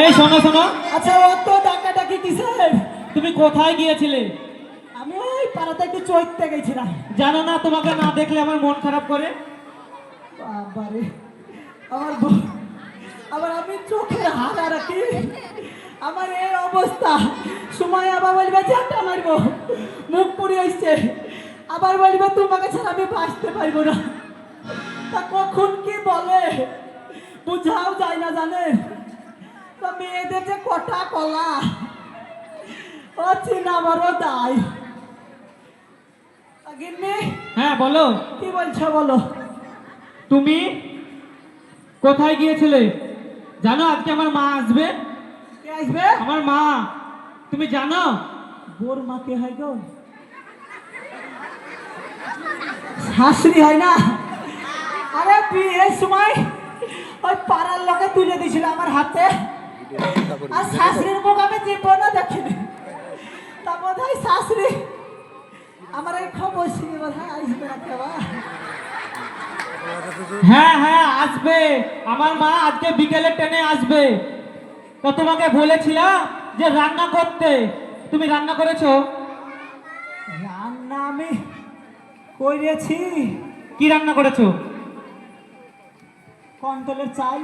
এই শোনো শোনো, আচ্ছা অত ডাকাডাকি কিসের? তুমি কোথায় গিয়েছিলে? আমি ওই পাড়াতে একটু চৈতে গেছিলাম। জানো না তোমাকে না দেখলে আমার মন খারাপ করে? বাবারে, আবার আমি চোখের হারা রাখি, আমার এই অবস্থা। সময় আবার বলবে ঝাঁটা মারবো, মুখ পুড়ে আসছে, আবার বলবে তোমাকে ছাড়া আমি বাঁচতে পারবো না। তা কখন কি বলে বুঝাও যায় না, জানেন? তা মেয়েদের যে কটা কলা, ও চিনা আমারও দায়। গিন্নি, হ্যাঁ বলো। কি বলছো বলো? তুমি কোথায় গিয়েছিলে? জানো আজকে আমার মা আসবে। কে আসবে? আমার মা। তুমি জানো? বোর মা কে হয় গো? শাশুড়ি হয় না? আরে বিয়ের সময় ওই পাড়ার লোকে তুলে দিয়েছিল আমার হাতে, আর শাশুড়ির মুখ আমি জীবনও দেখিনি। তা বোধ হয় শাশুড়ি আমার এই খবর শুনে বোধ হয় আসবে না কেবা। হ্যাঁ হ্যাঁ আসবে, আমার মা আজকে বিকেলে ট্রেনে আসবে। তো তোমাকে বলেছিলাম যে রান্না করতে, তুমি রান্না করেছো? রান্না আমি করেছি। কি রান্না করেছো? কন্ট্রোলের চাল,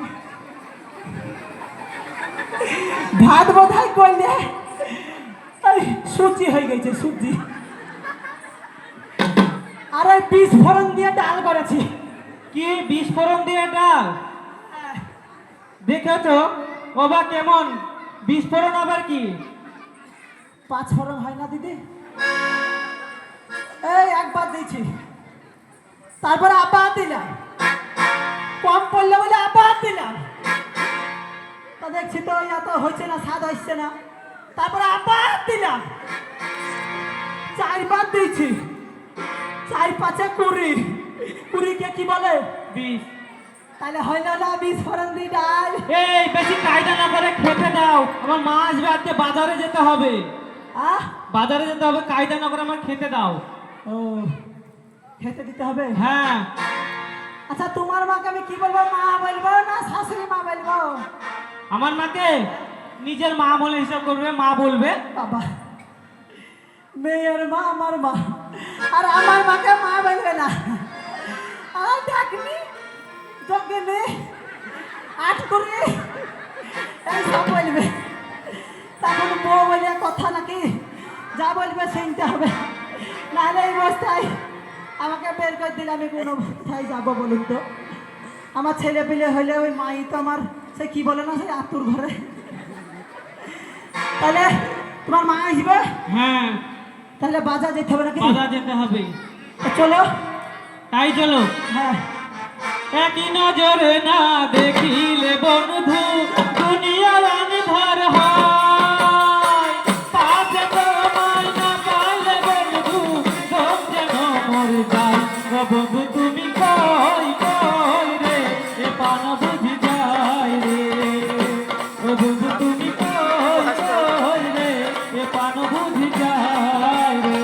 ভাত বোধ হয় করলে সুজি হয়ে গেছে, সুজি। আর ওই বিস্ফোরণ দিয়ে ডাল করেছি। কি বিস্ফোরণ দিয়ে ডাল? দেখেছো বাবা কেমন বিস্ফোরণ, আবার কি? পাঁচ ফোড়ন হয় না দিদি? এই একবার দিয়েছি, তারপরে আবার দিলাম, কম পড়লে বলে আবার দিলাম। তা দেখছি তো এত হচ্ছে না, স্বাদ হচ্ছে না, তারপরে আবার দিলাম, চারবার দিয়েছি। চার পাঁচে 20, 20 কি বলে? 20। তাহলে হয় না না বিস্ফোরণ দিয়ে ডাল? এই বেশি কায়দা না করে খেতে দাও, আমার মা আসবে, আজকে বাজারে যেতে হবে। আহ, বাজারে যেতে হবে, কায়দা না করে আমার খেতে দাও। ও খেতে দিতে হবে? হ্যাঁ। আচ্ছা তোমার মাকে আমি কি বলবো, মা বলবো না শাশুড়ি মা বলবো? আমার মাকে নিজের মা বলে হিসাব করবে, মা বলবে। বাবা, মেয়ের মা আমার মা, আর আমার মাকে মা বলবে না? আর ডাকনি জগিনি আট করে এই সব বলবে, তখন বউ বলে কথা নাকি, যা বলবে শুনতে হবে, নাহলে এই বস্তায় আমাকে বের করে দিলে আমি কোনো কোথায় যাবো বলুন তো? আমার ছেলে পিলে হইলে ওই মাই তো আমার সে কি বলে না, সেই আতুর ঘরে। তাহলে তোমার মা আসবে? হ্যাঁ। তাহলে বাজার যেতে হবে নাকি? বাজার যেতে হবে। চলো। তাই চলো। হ্যাঁ। একই নজরে না দেখিলে বন্ধু দুনিয়ার আন্ধার হয়, পাশে তোমায় না পাইলে বন্ধু সব যেন মরে যায়। ও বন্ধু তুমি কই কই রে, এ পান বুঝি যায় রে। ও বন্ধু তুমি কই কই রে, এ পান বুঝি যায় রে।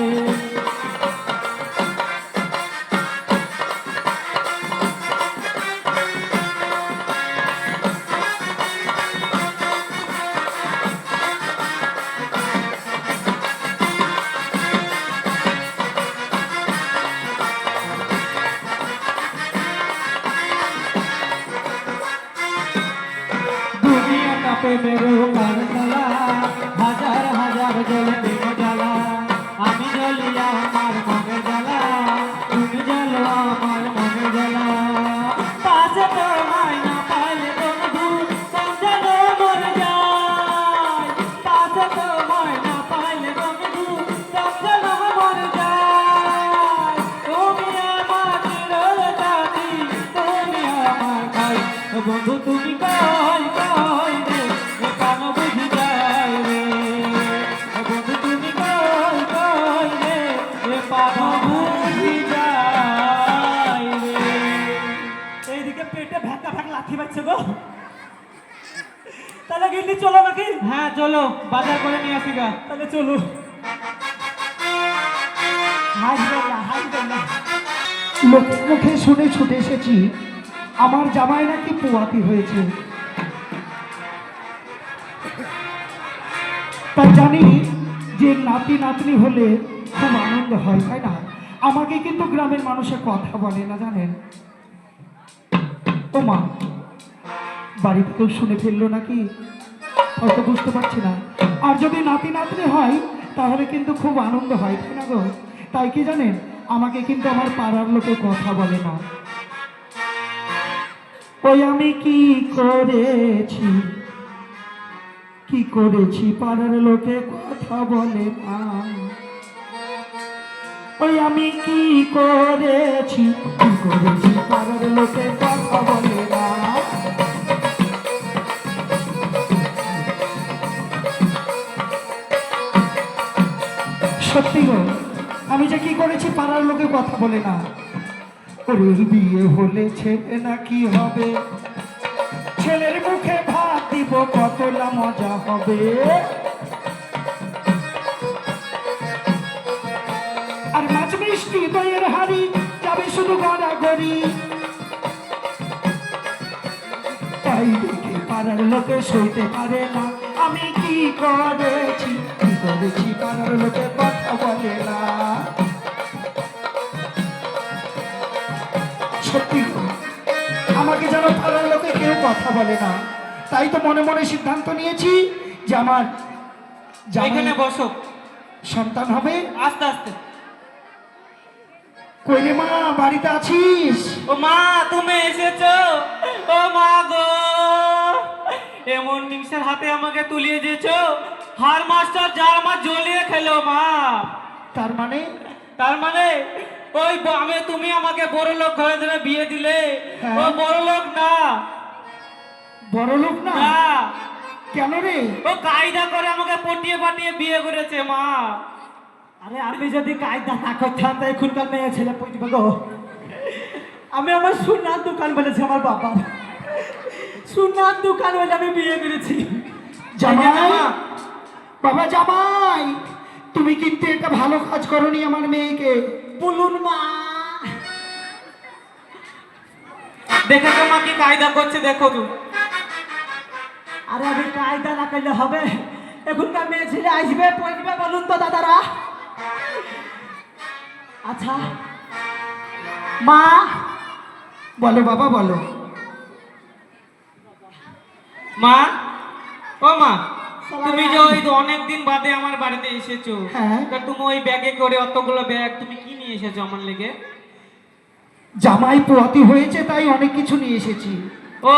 দুনিয়াটা প্রেমেরও কারখানা, হাজার হাজার জলে প্রেম জ্বালা। আমি জ্বলিয়া আমার মনের জ্বালা, তুমি জ্বলো আমার মনের জ্বালা। পাশে তোমায় না পাইলে বন্ধু সব যেন মরে যায়। পাশে তোমায় না পাইলে বন্ধু সব যেন মরে যায়। তুমি আমার চিরসাথী, তুমি আমার ভাই। ও বন্ধু তুমি কই কই রে, এ প্রাণ বুঝি যায় রে। ও বন্ধু তুমি কই কই রে, এ প্রাণ বুঝি যায় রে। এইদিকে পেটে ভ্যাকা ভ্যাক লাথি পাচ্ছে গো। তাহলে গিন্নি চলো নাকি? হ্যাঁ চলো, বাজার করে নিয়ে আসি গা। তাহলে চলো। হাসবেন না, হাসবেন না। লোকের মুখে শুনে ছুটে এসেছি আমার জামাই নাকি পোয়াতি হয়েছে। তাই জানি যে নাতি নাতনি হলে খুব আনন্দ হয়, তাই না? আমাকে কিন্তু গ্রামের মানুষের কথা বলে না, জানেন? ও মা, বাড়িতে কেউ শুনে ফেললো নাকি হয়তো বুঝতে পারছি না। আর যদি নাতি নাতনি হয় তাহলে কিন্তু খুব আনন্দ হয়, তাই না গো? তাই কি জানেন, আমাকে কিন্তু আমার পাড়ার লোকে কথা বলে না। ওই আমি কি করেছি, কি করেছি পাড়ার লোকে কথা বলে না। ওই আমি কি করেছি, কি করেছি পাড়ার লোকে কথা বলে না। সত্যি গো, আমি যে কি করেছি পাড়ার লোকে কথা বলে না। ওর বিয়ে হলে ছেলে না কি হবে, ছেলের মুখে ভাত দিব কতটা মজা হবে। আর মাছ মিষ্টি দইয়ের হাড়ি যাবে শুধু গড়াগড়ি। তাই দেখে পাড়ার লোকে সইতে পারে না। আমি কি করেছি, কি করেছি পাড়ার লোকে কথা বলে না। সত্যি গো, আমাকে যেন পাড়ার লোকে কেউ কথা বলে না। তাই তো মনে মনে সিদ্ধান্ত নিয়েছি যে আমার এখানে বসো, সন্তান হবে। আস্তে আস্তে। কই রে মা, বাড়িতে আছিস? ও মা, তুমি এসেছো? ও মা গো, এমন নিমিষের হাতে আমাকে তুলিয়ে দিয়েছো। হার মাস্টার যার আমার জ্বলিয়ে খেলো মা। তার মানে? তার মানে ওই তুমি আমাকে বড় লোক ঘরে ধরে বিয়ে দিলে। হ্যাঁ। ও বড় লোক না। বড় লোক না? না, কেন রে? ও কায়দা করে আমাকে পটিয়ে পাটিয়ে বিয়ে করেছে মা। আরে আমি যদি কায়দা না করতাম তাই এখনকার মেয়ে ছেলে পড়বে গো। আমি আমার সোনার দোকান বলেছি, আমার বাবা সোনার দোকান বলে আমি বিয়ে করেছি। জামাই, বাবা জামাই, তুমি কিন্তু এটা ভালো কাজ করনি আমার মেয়েকে। বলুন মা। দেখেছো মা কি কায়দা করছে, দেখো তো। আরে আমি কায়দা না করলে হবে? এখনকার মেয়ে ছেলে আসবে পড়বে, বলুন তো দাদারা। আচ্ছা মা। বলো বাবা, বলো। মা, ও মা, তুমি যে ওই অনেকদিন বাদে আমার বাড়িতে এসেছো, হ্যাঁ। তা তুমি ওই ব্যাগে করে অতগুলো ব্যাগ তুমি কি নিয়ে এসেছো আমার লেগে? জামাই পোয়াতি হয়েছে তাই অনেক কিছু নিয়ে এসেছি। ও,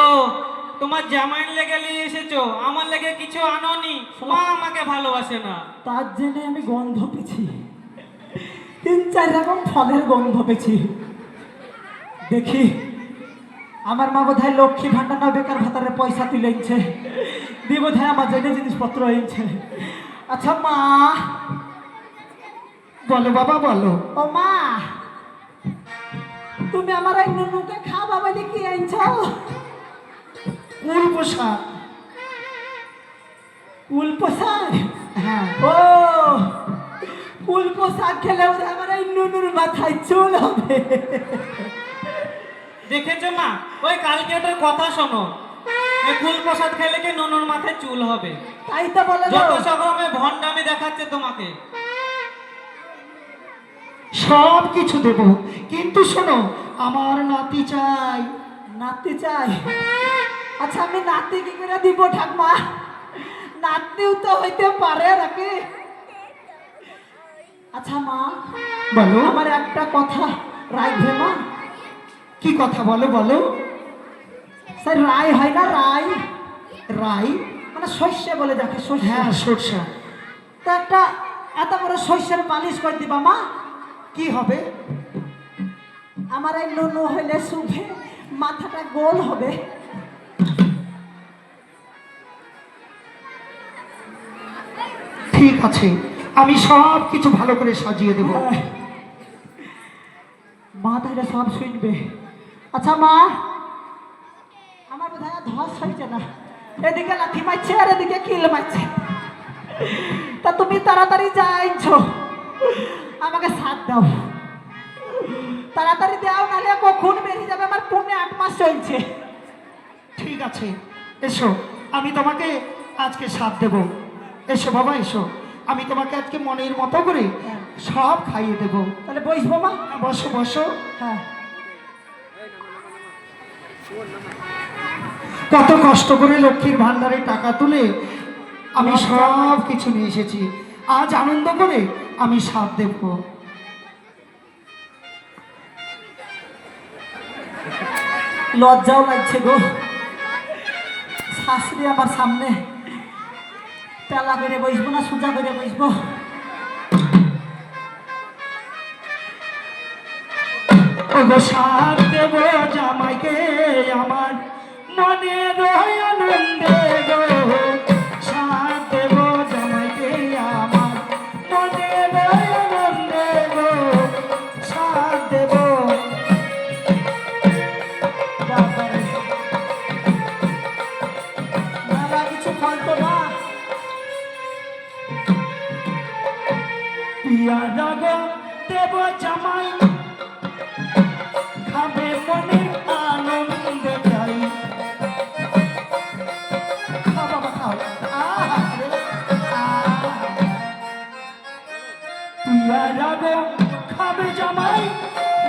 তোমার জামাইয়ের লেগে নিয়ে এসেছো, আমার লেগে কিছু আনোনি। মা আমাকে ভালোবাসে না। তার জন্য আমি গন্ধ পেয়েছি, 3-4 রকম ফলের গন্ধ পেয়েছি। দেখি আমার মা বোধহয় লক্ষ্মী ভান্ডার না বেকার ভাতারের পয়সা তুলে এনেছে, দিয়ে বোধহয় আমার জন্য জিনিসপত্র এনেছে। আচ্ছা মা। বলো বাবা, বলো। ও মা, তুমি আমার এই নুনুকে খাওয়া বলে কি আনছ? উল পোশাক। কুল পোশাক? হ্যাঁ। ও, কুল পোশাক খেলে বোধহয় আমার এই নুনুর মাথায় চুল হবে। দেখেছো মা, ওই কালকে ওটার কথা শোনো। এই ফুল প্রসাদ খেলে কি নুনুর মাথায় চুল হবে? তাই তো বলে যত সকমে ভণ্ডামি দেখাচ্ছে তোমাকে। সব কিছু দেব, কিন্তু শোনো, আমার নাতি চাই। নাতি চাই? আচ্ছা আমি নাতি কি করে দিব ঠাকমা? নাতিও তো হইতে পারে নাকি? আচ্ছা মা, বলো। আমার একটা কথা রাখবে মা? কি কথা বলো, বলো। স্যার রায় হয় না, রায়? রাই? মানে শস্য বলে যাকে, শস্য। হ্যাঁ, সরষা। তো একটা এত বড় শস্যের মালিশ করে দিবা মা? কি হবে? আমার এই নুনু হইলে শুভে মাথাটা গোল হবে। ঠিক আছে, আমি সব কিছু ভালো করে সাজিয়ে দেব। মা তাহলে সব শুনবে। আচ্ছা মা, আমার বোধহয় আর ধস হয়েছে না, এদিকে লাথি মারছে আর এদিকে কিল মারছে। তা তুমি তাড়াতাড়ি যাইছো, আমাকে সাথ দাও, তাড়াতাড়ি দাও, নাহলে কখন বেরিয়ে যাবে। আমার পুনে 8 মাস চলছে। ঠিক আছে, এসো, আমি তোমাকে আজকে সাথ দেব। এসো বাবা এসো, আমি তোমাকে আজকে মনের মতো করে হ্যাঁ। সব খাইয়ে দেবো। তাহলে বসবো মা? বসো বসো। হ্যাঁ। কত কষ্ট করে লক্ষ্মীর ভান্ডারে টাকা তুলে আমি সব কিছু নিয়ে এসেছি, আজ আনন্দ করে আমি সাথ দেব। লজ্জাও লাগছে গো, শাশুড়ি আমার সামনে। পেলা করে বসবো না সোজা করে বসবো? ওগো সাথ দেব জামাইকে আমার মনের আনন্দে গো, সাথ দেব জামাইকে আমার মনের আনন্দে গো, সাথ দেব। মেলা কিছু ফলতো না। পিয়া রাগ দেব জামাই খাবে মনের আনন্দ চাই। খাও বাবা খাও। আহারে, আহা। পিয়া রাগ খাবে জামাই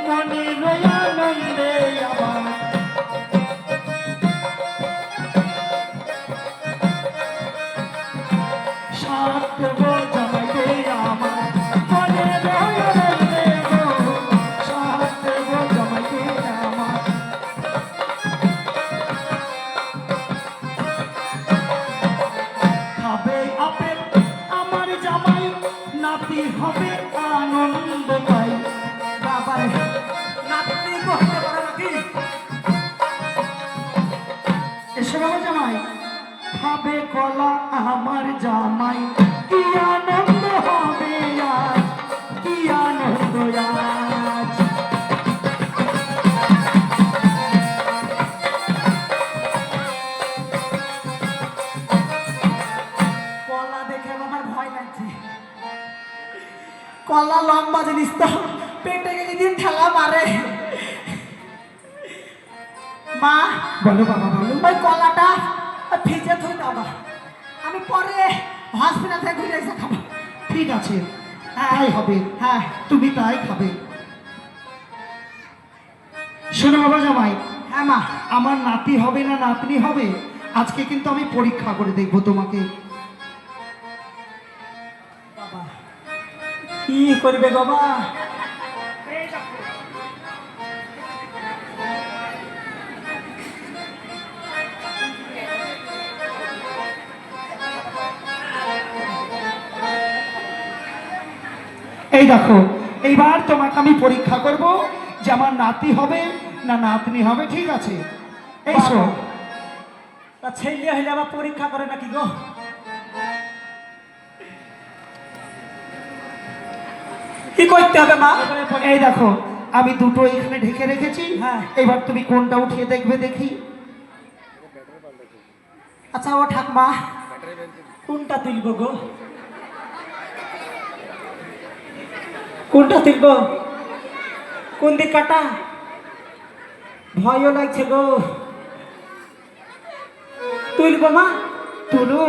মনের আনন্দে আবার, সাথ দেব জামাইকে আমার মনের আনন্দে গো, সাথ দেব জামাইকে আমার। খাবে আপেল আমার জামাই, নাতি হবে আনন্দ পাই। বাবারে, নাতনি করতে পারে নাকি? এসে বাবা জামাই খাবে কলা আমার জামাই, কি আনন্দ হবে আজ, কি আনন্দ আজ। কলা দেখে আমার ভয় লাগছে। কলা লম্বা জিনিস তো, পেটে গেলে দিন ঠেলা মারে। মা, বলো বাবা বলো। ওই কলাটা ভিজে থই দাও, আমি পরে হসপিটাল থেকে ঘুরে এসে খাবো। ঠিক আছে, তাই হবে। হ্যাঁ। তুমি তাই খাবে। শোনো বাবা জামাই, হ্যাঁ মা। আমার নাতি হবে না নাতনি হবে, আজকে কিন্তু আমি পরীক্ষা করে দেখবো তোমাকে। বাবা কি করবে বাবা? এই দেখো, এইবার তোমাকে আমি পরীক্ষা করব যে আমার নাতি হবে না নাতনি হবে, ঠিক আছে? এইসো। তা ছেলে হইলে আবার পরীক্ষা করে নাকি গো? কি করতে হবে মা? এই দেখো, আমি দুটো এখানে ঢেকে রেখেছি। হ্যাঁ। এবার তুমি কোনটা উঠিয়ে দেখবে দেখি। আচ্ছা ও ঠাকমা, কোনটা তুলব গো? কোনটা তুলব? কোন দিক কাটা? ভয়ও লাগছে গো। তুলব মা? তুলো।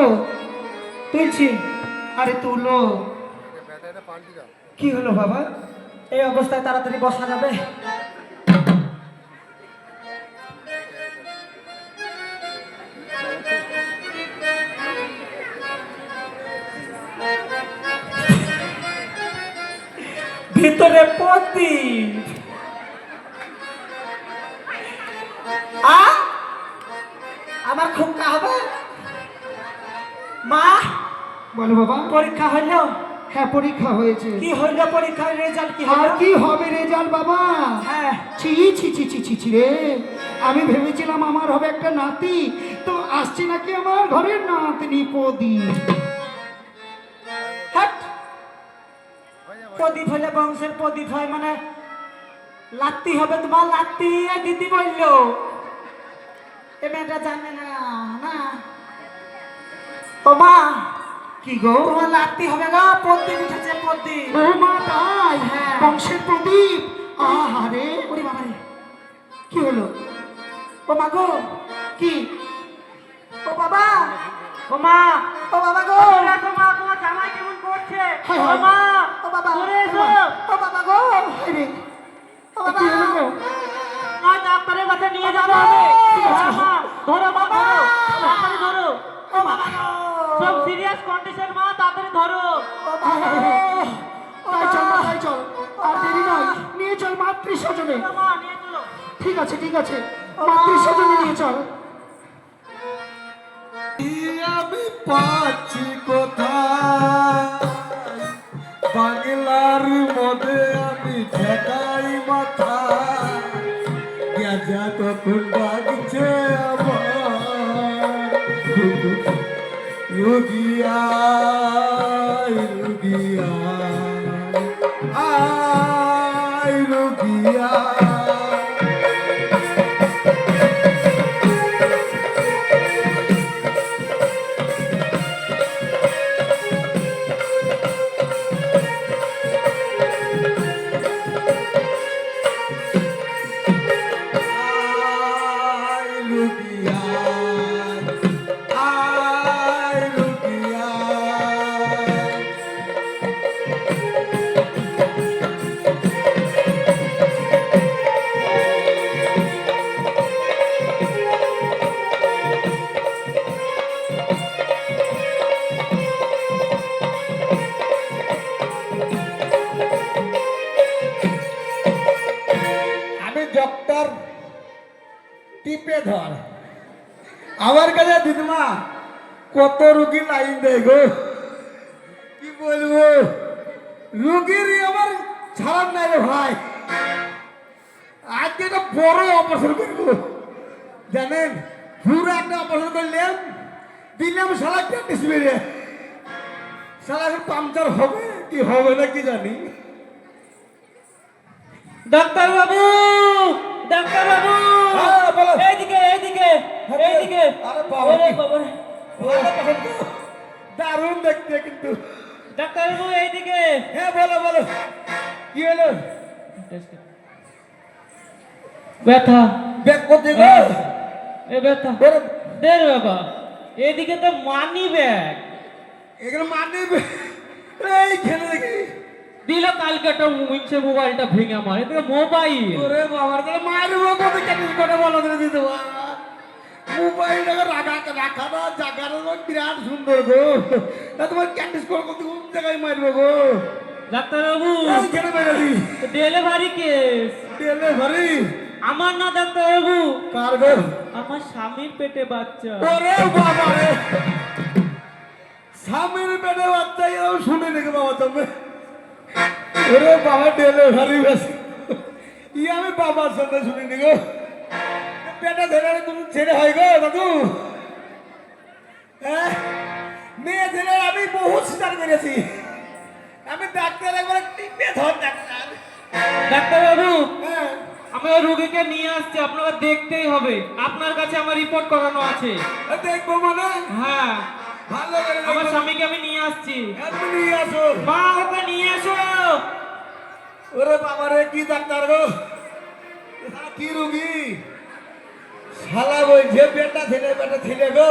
তুলছি। আরে তুলো। কি হলো বাবা? এই অবস্থায় তাড়াতাড়ি বসা যাবে? ভিতরে পতি আমার খুবকা হবে। মা, বলো বাবা। পরীক্ষা হইল? হ্যাঁ পরীক্ষা হয়েছে। কি হইল পরীক্ষার রেজাল্ট কি আর হলো? কি হবে রেজাল্ট বাবা? হ্যাঁ। ছি ছি ছি ছি ছি ছি রে, আমি ভেবেছিলাম আমার হবে একটা নাতি, তো আসছে নাকি আমার ঘরের নাতনি পদি। হাট! প্রদীপ হইলে বংশের প্রদীপ হয় মানে লাত্তি হবে তোমার, লাত্তি দিদি বললো। এ মেয়েটা জানে না না। ও মা, কি গো? তোমার লাত্তি হবে গো, প্রদীপ উঠেছে প্রদীপ। ও মা তাই? হ্যাঁ। বংশের প্রদীপ। আহারে, ওরে বাবা রে, কি হলো? ও মা গো, কি? ও বাবা, ও মা ও বাবা গো দেখো মা তোমার জামাই কেমন করছে হায় ও হায়। মা ও বাবা ধরে এসো ও বাবা গো আরে, ও বাবা কি হলো গো? মা ডাক্তারের কাছে নিয়ে যেতে হবে হ্যাঁ, মা ধরো মা ধরো তাড়াতাড়ি ধরো ও বাবা গো সব সিরিয়াস কন্ডিশন মা তাড়াতাড়ি ধরো ও বাবা গো তাই চল মা, তাই চল। আর দেরি নয়, নিয়ে চল মাতৃ স্বজনে। চলো মা নিয়ে চলো ঠিক আছে, ঠিক আছে, মাতৃ স্বজনে নিয়ে চল। আমি পাচ্ছি কোথায় বাংলার মধ্যে আমি ঠেকাই মাথা গেজা তখন ডাকছে আমার রুগিয়া রুগিয়া আয় রুগিয়া আয় রুগিয়া আয় রুগিয়া আমি ডক্টর টিপে ধর আমার কাছে দিদিমা কত রুগী লাইন দেয় গো কি বলবো রুগীর আমার ছাড়ার নাই রে ভাই আজকে একটা বড় অপারেশন করবো জানেন পুরো একটা অপারেশন করলাম দিলাম সারা প্র্যাকটিস মেরে সারা এখন পাংচার হবে কি হবে না কি জানি ডাক্তার বাবু ডাক্তার বাবু হ্যাঁ, বলো। এইদিকে এইদিকে এইদিকে আরে বাবা। ওরে বাবা দারুণ দেখতে কিন্তু ডাক্তার বাবু এইদিকে হ্যাঁ বলো বলো কি হলো ব্যথা ব্যাগ করতে গো এ ব্যথা বলো, দে রে বাবা এইদিকে তো মানি ব্যাগ এখানে মানে এইখানে দেখি দিল কালকে একটা মিনছে মোবাইলটা ভেঙে আমার এদিকে মোবাইল ওরে বাবার তাহলে মারবো কত কেটে করে বলো দিলে দিতে মোবাইলটাকে রাখা না জায়গাটা তো বিরাট সুন্দর গো তা তোমার ক্যান্ডিস করে কত কোন জায়গায় মারবো গো ডাক্তার বাবু এইখানে মেরে দি ডেলিভারি কেস তেলে ভরি আমার না ডাক্তার বাবু কার গো আমার স্বামীর পেটে বাচ্চা ওরে বাবা রে স্বামীর পেটে বাচ্চা এরকম শুনে নাকি বাবা তুমি ওরে বাবা ডেলিভারি বেশি আমি বাবার সাথে শুনিনি গো পেটে ধরে তুমি ছেড়ে হয় গো দাদু হ্যাঁ মেয়ে ছেলে আমি বহু স্বীকার করেছি আমি ডাক্তার একবার টিপে ধর ডাক্তার ডাক্তার বাবু হ্যাঁ আমি ওই রোগীকে নিয়ে আসছি আপনাকে দেখতেই হবে আপনার কাছে আমার রিপোর্ট করানো আছে দেখবো মানে হ্যাঁ ভালো করে আমার দেখবো। স্বামীকে আমি নিয়ে আসছি এমনি নিয়ে আসো মা ওকে নিয়ে এসো ওরে বাবা রে কি ডাক্তার গো এখানে কি রুগী শালা বলছে বেটা ছেলে গো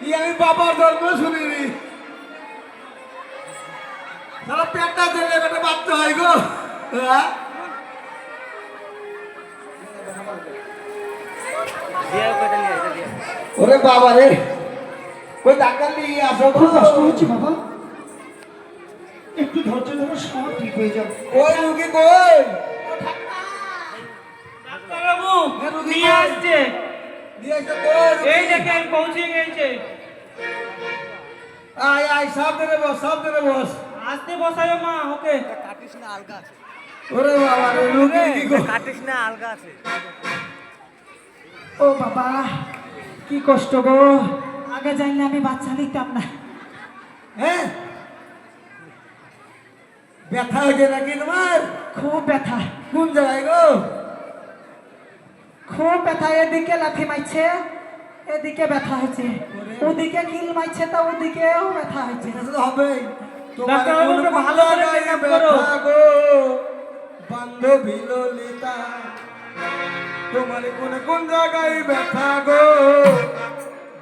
ই আমি বাবার গল্প শুনিনি শালা পেটটা ছেলে বেটা বাচ্চা হয় গো হ্যাঁ? ওরে বাবা রে কই ডাক্তার নিয়ে আসো গো খুব কষ্ট হচ্ছে বাবা, একটু ধৈর্য ধরো, সব ঠিক হয়ে যাবে। ওই রুগী কই ডাক্তার বাবু হ্যাঁ, রোগী নিয়ে কই? আসছে নিয়ে আসো কই রুগী? এই দেখেন পৌঁছে গেছে আয় আয় সাবধানে বস আসতে বসায় মা ওকে ওরে বাবা রে রুগী কি গো ও বাবা কি কষ্ট গো আগে জানলে আমি বাচ্চা নিতাম না হ্যাঁ ব্যথা হয়েছে নাকি তোমার খুব ব্যথা কোন জায়গায় গো খুব ব্যথা এদিকে লাথি মারছে এদিকে ব্যথা হয়েছে ওদিকে কিল মারছে তো ওদিকেও ব্যথা হয়েছে এটা তো হবে ডাক্তার বাবু, কোন একটু কোন ভালো করে জায়গায় check up করো। ব্যথা গো বান্ধবী ললিতা তোমার কোন কোন জায়গায় ব্যথা গো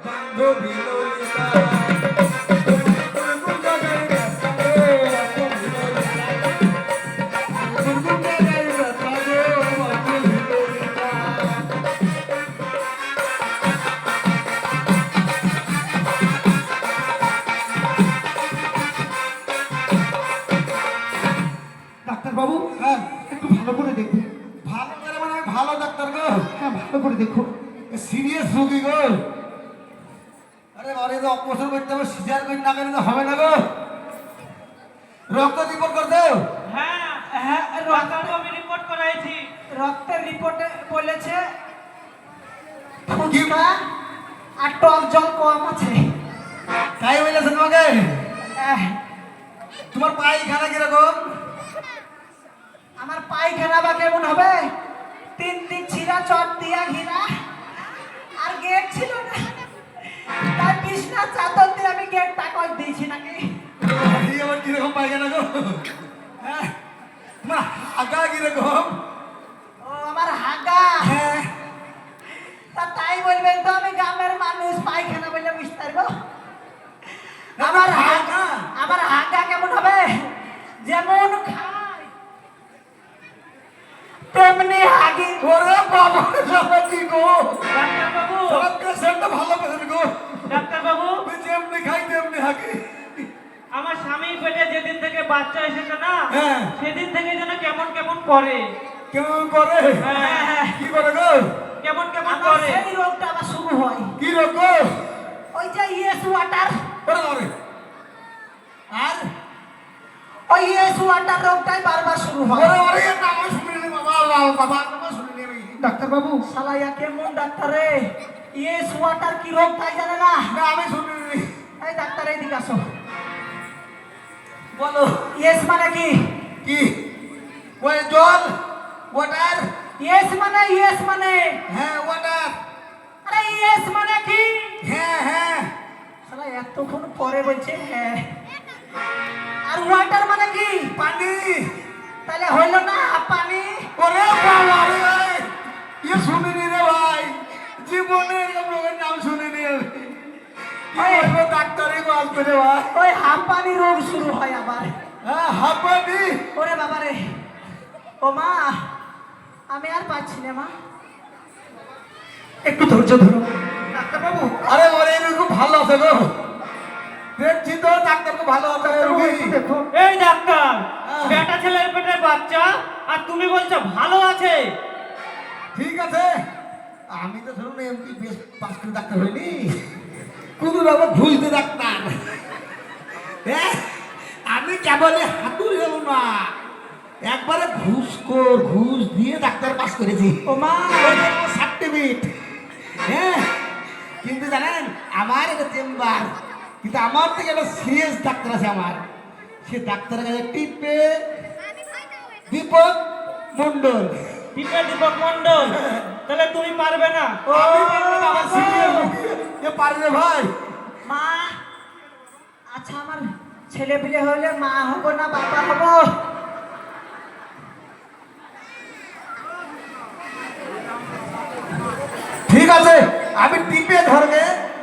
বান্ধবী ললিতা ডাক্তারবাবু, হ্যাঁ একটু ভালো করে দেখুন। ভালো করে মানে আমি ভালো ডাক্তার গো, হ্যাঁ, ভালো করে দেখুন। সিরিয়াস রোগী গো। আরে বাড়ি তো অপারেশন করতে হবে, সিজার করে না করলে তো হবে না গো। রক্ত রিপোর্ট করে দাও। হ্যাঁ হ্যাঁ ডাক্তারবাবু আমি রিপোর্ট করাইছি। রক্তের রিপোর্টে বলেছে ফুচকা আর টক জল কম আছে। তাই বলেছে তোমাকে? আহ, তোমার পায়খানা কিরকম? আমার পায়খানা বা কেমন হবে? 3 দিন ছিঁড়া চট দিয়া ঘিরা, আর গেট ছিল না, তার বিছনা চাদর দিয়ে আমি গেট টাকল দিয়েছি নাকি। এই আবার কিরকম পায়খানা গো? হ্যাঁ তোমার হাগা কিরকম? ও আমার হাগা। হ্যাঁ তা তাই বলবেন তো আমি গ্রামের মানুষ, পায়খানা বলে বুঝতে পারবো? আমার হাগা, আমার হাগা কেমন হবে? যেমন খাই তেমনি হাগি। ওরে বাবা সবাই কি গো? ডাক্তারবাবু সব পেশেন্টটা ভালো পেশেন্ট গো। ডাক্তারবাবু ওই যেমনি খাই তেমনি হাগি। আমার স্বামীর পেটে যেদিন থেকে বাচ্চা এসেছে না, হ্যাঁ। সেদিন থেকে যেন কেমন কেমন করে। কেমন করে? হ্যাঁ, কি করে গো? কেমন কেমন আমার করে। সেই রোগটা আবার শুরু হয়, কি রোগ গো? ওই যে ইয়েস ওয়াটার, ওরে বাবারে। আর ওই ইয়েস ওয়াটার রোগটাই বারবার শুরু হয়। ওরে ওরে এর নাম আমি শুনিনি বাবা, বাবা নাম শুনিনি আমি। ডাক্তারবাবু, শালাইয়া কেমন ডাক্তার রে, ইয়েস ওয়াটার কি রোগ তাই জানে না। না আমি শুনিনি। এই ডাক্তার এইদিকে আসো। বলো ইয়েস মানে কি? কি? ওই জল ওয়াটার। ইয়েস মানে ইয়েস মানে হ্যাঁ ওয়াটার। আরে ইয়েস মানে কি? হ্যাঁ হ্যাঁ। শালা এতক্ষণ পরে বলছে হ্যাঁ। আর ওয়াটার মানে কি? পানি। তাহলে হইলো না পানি। ওরে বাবা রে, ইয়ে শুনিনি রে ভাই, জীবনে এরকম রোগের নাম শুনিনি আমি। কি বলবো ডাক্তারই বাদ করে ভাই। ওই হাঁপানি রোগ শুরু হয় আবার। হ্যাঁ হাঁপানি। ওরে বাবা রে, ও মা আমি আর পাচ্ছি না মা। একটু ধৈর্য ধরুন। ডাক্তারবাবু, আরে ওরে এরকম ভালো আছে গো, দেখছি তো ডাক্তারকে ভালো আছে ডাক্তারবাবু, রোগী। একটু দেখুন। এই ডাক্তার, হ্যাঁ। বেটা ছেলের পেটে বাচ্চা আর তুমি বলছো ভালো আছে। ঠিক আছে, আমি তো ধরুন এমপি বেশ পাস করে ডাক্তার হইনি, কোনো বাবা ঘুষতে ডাক্তার। হ্যাঁ, আমি কেবলে হাতুড়ি হব না, একবারে ঘুষ দিয়ে ডাক্তার পাস করেছি। ও মা সার্টিফিকেট। হ্যাঁ, কিন্তু জানেন আমার এটা চেম্বার, কিন্তু আমার থেকে একটা সিরিয়াস ডাক্তার আছে আমার, সে ডাক্তারের কাছে টিপে দীপক মন্ডল। দীপক মন্ডল, তাহলে তুমি পারবে না। আমি পারবো না, আমার সিরিয়াস এ পারে রে ভাই। মা, আচ্ছা আমার ছেলে পিলে হলে মা হবো না বাবা হবো? ঠিক আছে, আমি টিপে ধরবে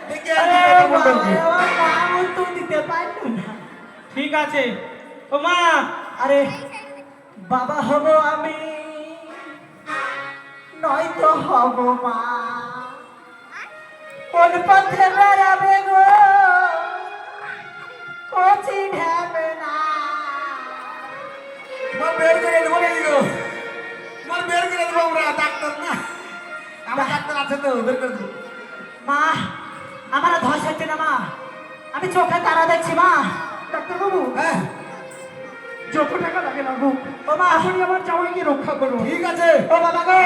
দেখে আরে দীপক বাবা, মন্ডলকে। আমার মা উত্তর দিতে পারলো না। ঠিক আছে ও মা, আরে বাবা হব আমি, নয়তো হব মা। কোন পথে বেড়াবে গো কচি ঢাবে না। তোমার বের করে দেবো নাকি গো? তোমার বের করে দেবো আমরা, ডাক্তার না, আমার ডাক্তার আছে তো, বের করে দেবো। মা আমার ধস হচ্ছে না মা, আমি চোখে তারা দেখছি মা। ডাক্তারবাবু, হ্যাঁ যত টাকা লাগে লাগুক, ও মা আপনি আমার জামাইকে রক্ষা করুন। ঠিক আছে, ও বাবা গো,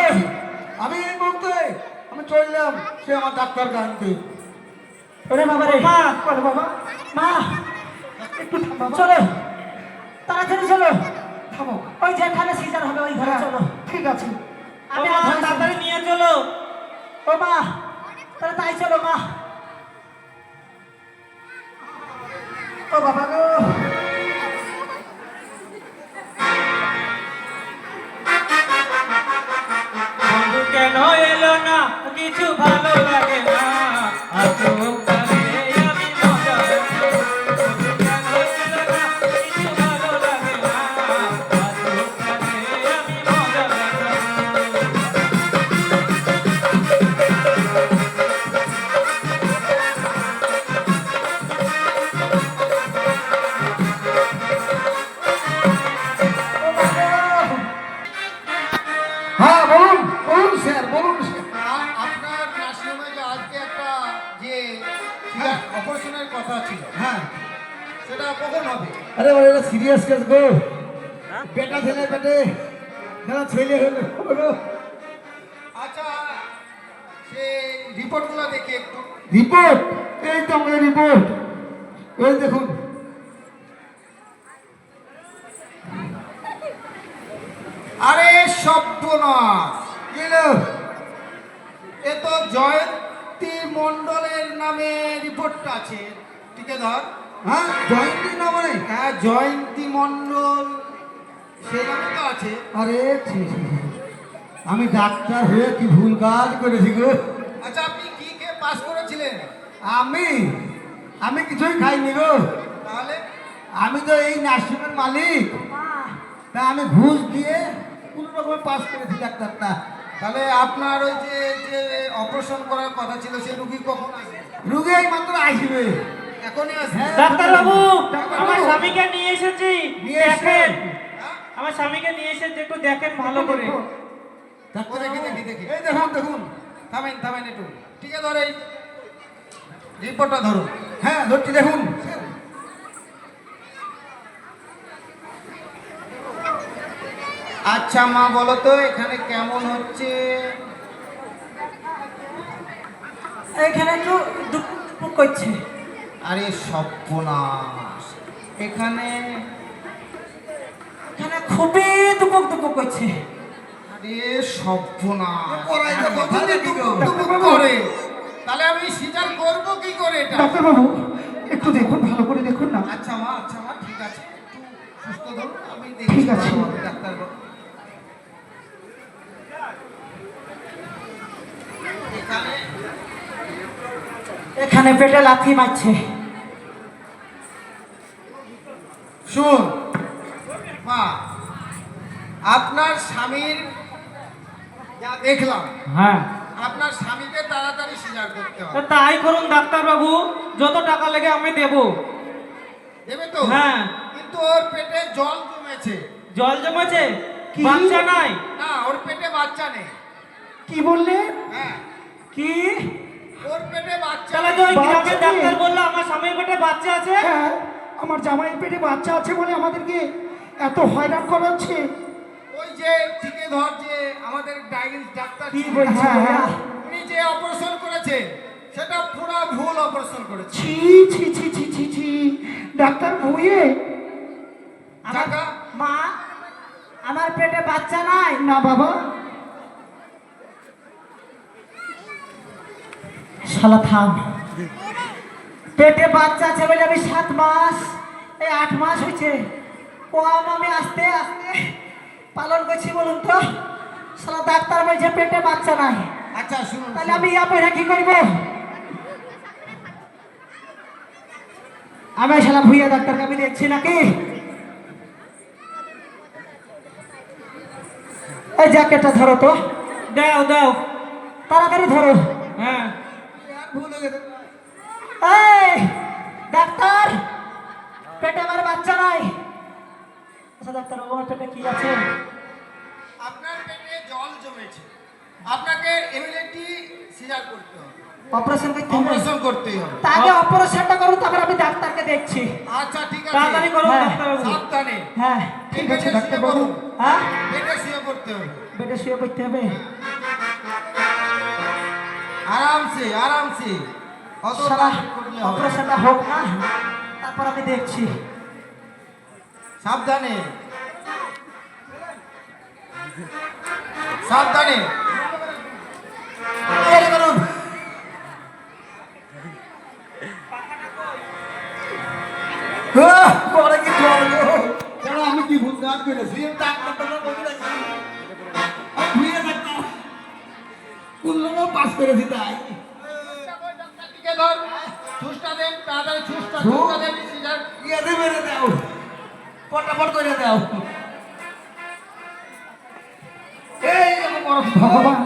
আমি এই মুহূর্তে আমি চললাম সে আমার ডাক্তার কানতে। ওরে বাবা রে, মা বলো বাবা, মা একটু থাম বাবা, চলো তাড়াতাড়ি চলো, থামো। ওই যেখানে সিজার হবে ওই ঘরে চলো। ঠিক আছে। ও আমি মা, আর ধস- তাড়াতাড়ি নিয়ে চলো। ও মা তাহলে তাই চলো মা। ও বাবা গো, বন্ধু কেন এলো না, কিছু ভালো লাগে না, আজও কালে আমি অপারেশনের কথা ছিল, হ্যাঁ সেটা কখন হবে? আরে বলে এটা সিরিয়াস কেস গো, বেটা ছেলে পেটে ছেলে হলো। আচ্ছা, সেই রিপোর্টগুলো দেখি একটু। রিপোর্ট, এই তো আমাদের রিপোর্ট, এই দেখুন। আরে সর্বনাশ, কি হলো? এ তো জয়ন্তী মণ্ডলের নামে রিপোর্টটা আছে। ঠিক ধর। হ্যাঁ জয়ন্তী না মানে? হ্যাঁ, জয়ন্তী মণ্ডল সে নামে তো আছে। আরে ছি ছি ছি। আমি ডাক্তার হয়ে কি ভুল কাজ করেছি গো। আচ্ছা, আপনি কি খেয়ে পাস করেছিলেন? আমি আমি কিছুই খাইনি গো। তাহলে আমি তো এই নার্সিংয়ের মালিক, তা আমি ঘুষ দিয়ে কোনো রকমে পাস করেছি ডাক্তারটা। তাহলে আপনার ওই যে যে অপারেশন করার কথা ছিল, সেই রুগী কখন আসবে? রুগী এই মাত্র আসবে। এখনই আসবে? হ্যাঁ, ডাক্তার বাবু, ডাক্তার আমার বাবু। স্বামীকে নিয়ে এসেছি, নিয়ে এসেছেন? দেখেন। হ্যাঁ? আমার স্বামীকে নিয়ে এসেছি, একটু দেখেন ভালো করে। ও দেখি দেখি দেখি। এই দেখুন দেখুন। থামেন থামেন একটু। ঠিক আছে, ধর এই রিপোর্টটা ধরুন। হ্যাঁ ধরছি দেখুন। আচ্ছা মা, বলো তো এখানে কেমন হচ্ছে? এখানে একটু দুপুর করছে। আরে সর্বনাশ, এখানে এখানে খুবই দুপুক করছে। আরে সর্বনাশ, করাই তো এত কথা যদি নাকি গো? টুকুটুকু করে, তাহলে আমি স্বীকার করবো কি করে এটা? ডাক্তারবাবু একটু দেখুন, ভালো করে দেখুন না। আচ্ছা মা, ঠিক আছে, একটু সুস্থ ধরুন, আমি ঠিক দেখছি আছে। ভালোভাবে, ডাক্তারবাবু। এখানে এখানে পেটে লাথি মারছে। শুন মা, আপনার স্বামীর যা দেখলাম, হ্যাঁ, আপনার স্বামীকে তাড়াতাড়ি সিজার করতে হবে। তো তাই করুন ডাক্তার বাবু, যত টাকা লেগে আমি দেবো। দেবে তো? হ্যাঁ। কিন্তু ওর পেটে জল জমেছে। জল জমেছে? কি? বাচ্চা নাই? না, ওর পেটে বাচ্চা নেই। কি বললে? হ্যাঁ, কি? ওর পেটে বাচ্চা তাহলে নেই। তো ওই বাচ্চা গ্রামের নেই? ডাক্তার বললো আমার স্বামীর পেটে বাচ্চা আছে। হ্যাঁ, আমার জামাইয়ের পেটে বাচ্চা আছে বলে আমাদেরকে এত হয়রান করাচ্ছে। ওই যে টিকে ধর, যে আমাদের ডায়াগনোস ডাক্তার কি ছিল, বলছে হ্যাঁ, ভাইয়া? হ্যাঁ। উনি যে অপারেশন করেছে সেটা পুরো ভুল অপারেশন করেছে। ছি ছি ছি ছি ছি ছি, ডাক্তার ভুঁইয়ে? টাকা মা, আমার পেটে বাচ্চা নাই। না বাবা, শালা থাম। পেটে বাচ্চা আছে বলে আমি 7 মাস, এই 8 মাস হয়েছে কম আমি আস্তে আস্তে পালন করছি। বলুন তো, শালা ডাক্তার বলছে পেটে বাচ্চা নাই, আচ্ছা শুনুন, তাহলে আমি ইয়া পেটে কি করব? আমি শালা ভুইয়া ডাক্তারকে আমি দেখছি নাকি? এই জ্যাকেটটা ধরো তো, দাও দাও। তাড়াতাড়ি ধরো। হ্যাঁ, ভুল হয়ে গেছে। এই ডাক্তার, পেটে আমার বাচ্চা নাই। আচ্ছা ডাক্তার, আমার পেটে কি আছে? আপনার পেটে জল জমেছে, আপনাকে ইমিডিয়েটলি সিজার করতে হবে, অপারেশন করতে হবে? অপারেশন করতেই হবে। তা আগে অপারেশনটা করুন, তারপর আমি ডাক্তারকে দেখছি। আচ্ছা ঠিক আছে, তাড়াতাড়ি করুন হ্যাঁ। ডাক্তার বাবু। সাবধানে। হ্যাঁ ঠিক আছে বেডে ডাক্তারবাবু। শুয়ে পড়ুন, হ্যাঁ, বেডে শুয়ে পড়তে হবে, বেডে শুয়ে পড়তে হবে। আরামসে আরামসে, অত শালা তাড়াতাড়ি করলে হবে না। অপারেশনটা হোক না, তারপর আমি দেখছি। সাবধানে সাবধানে। এই করুন। পরে কি করবো? কেন আমি কি ভুল কাজ করেছি? ডাক্তারটা তো বলে রাখছি। আমি ভুলে থাকতাম। কোন লোকও পাস করেছি তাই। টিকে ধর, ছুসটা দেন, তাড়াতাড়ি ছুসটা দেন, সিজার। ইয়েতে মেরে দাও। পটাপট করে দাও। এই আমার বড় ভগবান,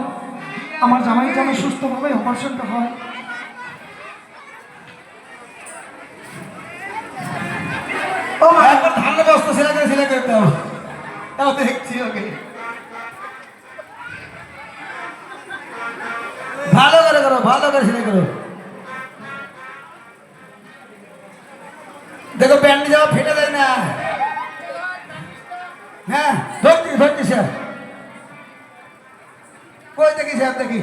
আমার জামাই যেন সুস্থভাবে অপারেশনটা হয়। ও মা, একবার ধানের বস্তা সেলাই করে দাও। তাও দেখছি ওকে। ভালো করে করো, ভালো করে সেলাই করো। দেখো ব্যান্ড যাওয়া ফেটে দেয় না। হ্যাঁ ধরছি ধরছি স্যার, কই দেখি স্যার দেখি,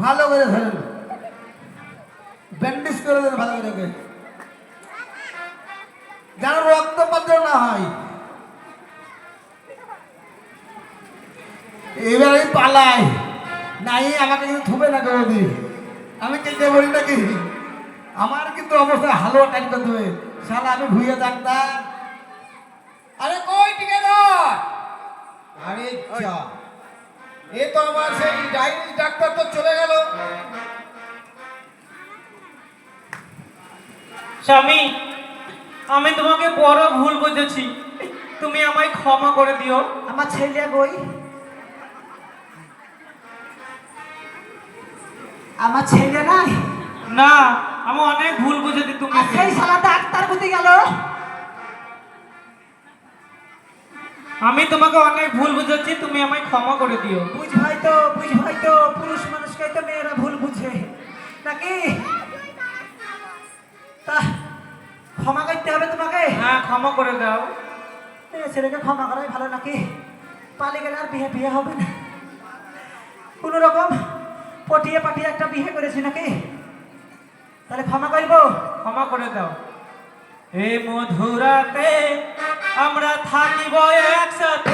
ভালো করে ধরেন, ব্যান্ডেজ করে দেন ভালো করে ওকে, যেন রক্তপাত না হয়। এবার আমি পালাই, নাই আমাকে কিন্তু থুবে না গৌদি, আমি কেটে বলি নাকি, আমার কিন্তু অবস্থা হালুয়া টাইট করতে হবে, শালা আমি ভুইয়ে ডাক্তার। আরে কই ঠিকাদার? আরে যা, এ তো আমার সেই ডায়াবেটিস ডাক্তার তো চলে গেল। স্বামী, আমি তোমাকে বড় ভুল বুঝেছি, তুমি আমায় ক্ষমা করে দিও। আমার ছেলে কই? আমার ছেলে নাই? না, আমি অনেক ভুল বুঝেছি তুমি। আর সেই শালা ডাক্তার কোথায় গেল? আমি তোমাকে অনেক ভুল বুঝেছি, তুমি আমায় ক্ষমা করে দিও। বুঝভাই তো পুরুষ মানুষকে তো মেয়েরা ভুল বুঝে নাকি? তা ক্ষমা করতে হবে তোমাকে? হ্যাঁ, ক্ষমা করে দাও। মেয়ে ছেলেকে ক্ষমা করাই ভালো নাকি? পালিয়ে গেলে আর বিয়ে বিয়ে হবে না। কোনো রকম পটিয়ে পাটিয়ে একটা বিয়ে করেছি নাকি? তাহলে ক্ষমা করবো? ক্ষমা করে দাও। এই মধুরাতে আমরা থাকিব একসাথে,